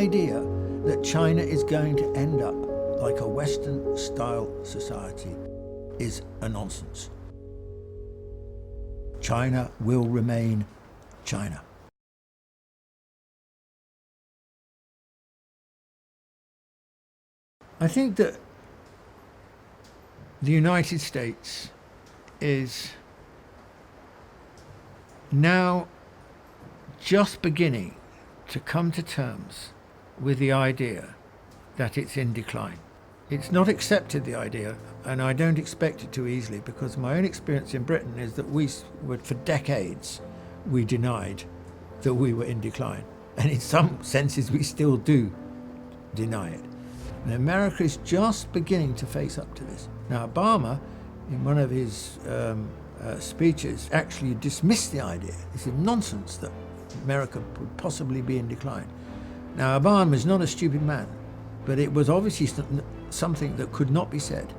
idea that China is going to end up like a Western-style society is a nonsense. China will remain China. I think that the United States is now just beginning to come to terms with the idea that it's in decline. It's not accepted the idea, and I don't expect it to easily, because my own experience in Britain is that for decades, we denied that we were in decline. And in some senses, we still do deny it. And America is just beginning to face up to this. Now, Obama, in one of his speeches, actually dismissed the idea. He said, nonsense that America would possibly be in decline. Now, Obama is not a stupid man, but it was obviously something that could not be said.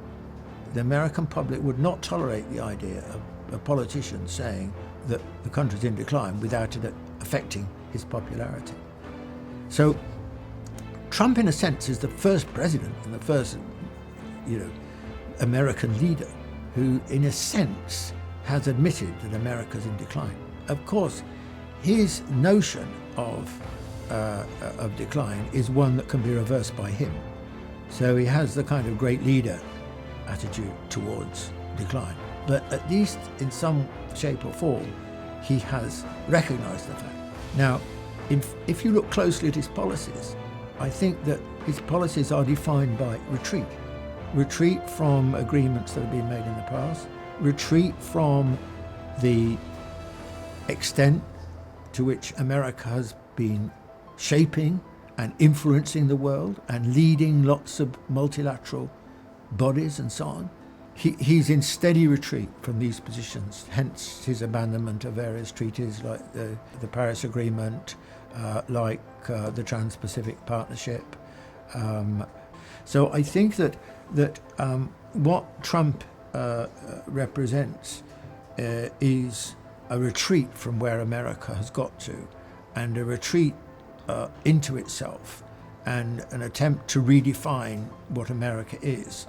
The American public would not tolerate the idea of a politician saying that the country's in decline without it affecting his popularity. So Trump, in a sense, is the first president and the first, American leader who, in a sense, has admitted that America's in decline. Of course, his notion of decline is one that can be reversed by him. So he has the kind of great leader attitude towards decline. But at least in some shape or form, he has recognized the fact. Now, if you look closely at his policies, I think that his policies are defined by retreat. Retreat from agreements that have been made in the past, retreat from the extent to which America has been shaping and influencing the world and leading lots of multilateral bodies and so on. He's in steady retreat from these positions, hence his abandonment of various treaties like the Paris Agreement, like the Trans-Pacific Partnership. So I think that what Trump represents is a retreat from where America has got to, and a retreat into itself, and an attempt to redefine what America is,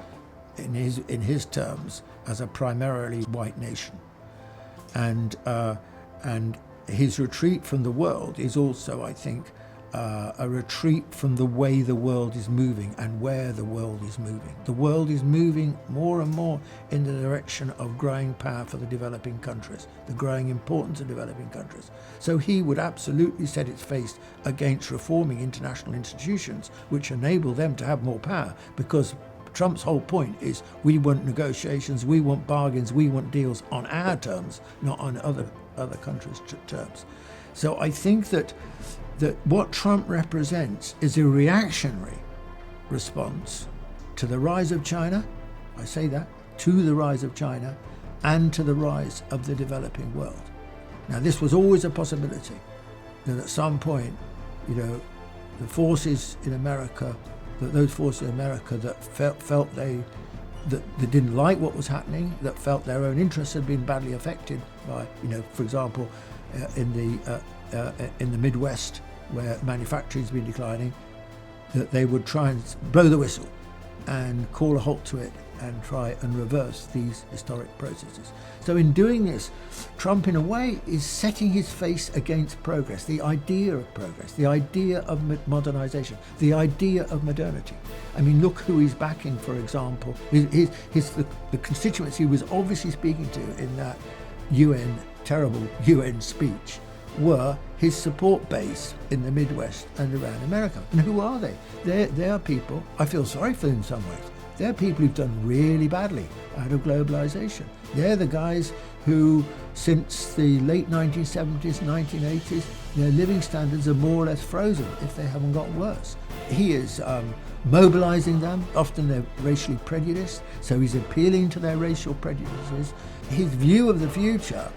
in his terms, as a primarily white nation. And his retreat from the world is also, I think, a retreat from the way the world is moving and where the world is moving. The world is moving more and more in the direction of growing power for the developing countries, the growing importance of developing countries. So he would absolutely set its face against reforming international institutions which enable them to have more power, because Trump's whole point is we want negotiations, we want bargains, we want deals on our terms, not on other countries' terms. So I think that what Trump represents is a reactionary response to the rise of China, I say that, to the rise of China and to the rise of the developing world. Now, this was always a possibility, that at some point, the forces in America, those forces in America that felt they didn't like what was happening, that felt their own interests had been badly affected by, for example, in the Midwest, where manufacturing has been declining, that they would try and blow the whistle and call a halt to it and try and reverse these historic processes. So in doing this, Trump, in a way, is setting his face against progress, the idea of progress, the idea of modernization, the idea of modernity. I mean, look who he's backing, for example. The constituency he was obviously speaking to in that terrible UN speech were his support base in the Midwest and around America. And who are they? They are people, I feel sorry for them in some ways. They're people who've done really badly out of globalization. They're the guys who, since the late 1970s, 1980s, their living standards are more or less frozen, if they haven't got worse. He is mobilizing them. Often they're racially prejudiced, so he's appealing to their racial prejudices. His view of the future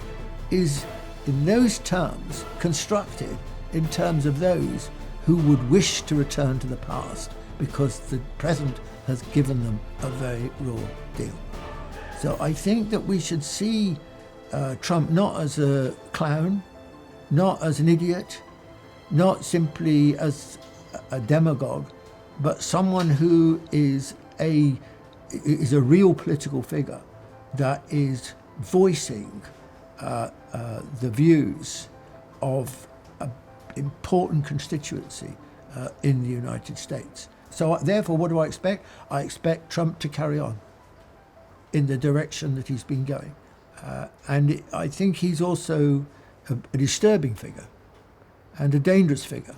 is, in those terms, constructed in terms of those who would wish to return to the past, because the present has given them a very raw deal. So I think that we should see Trump not as a clown, not as an idiot, not simply as a demagogue, but someone who is a real political figure that is voicing the views of an important constituency in the United States. So therefore, what do I expect? I expect Trump to carry on in the direction that he's been going. I think he's also a disturbing figure and a dangerous figure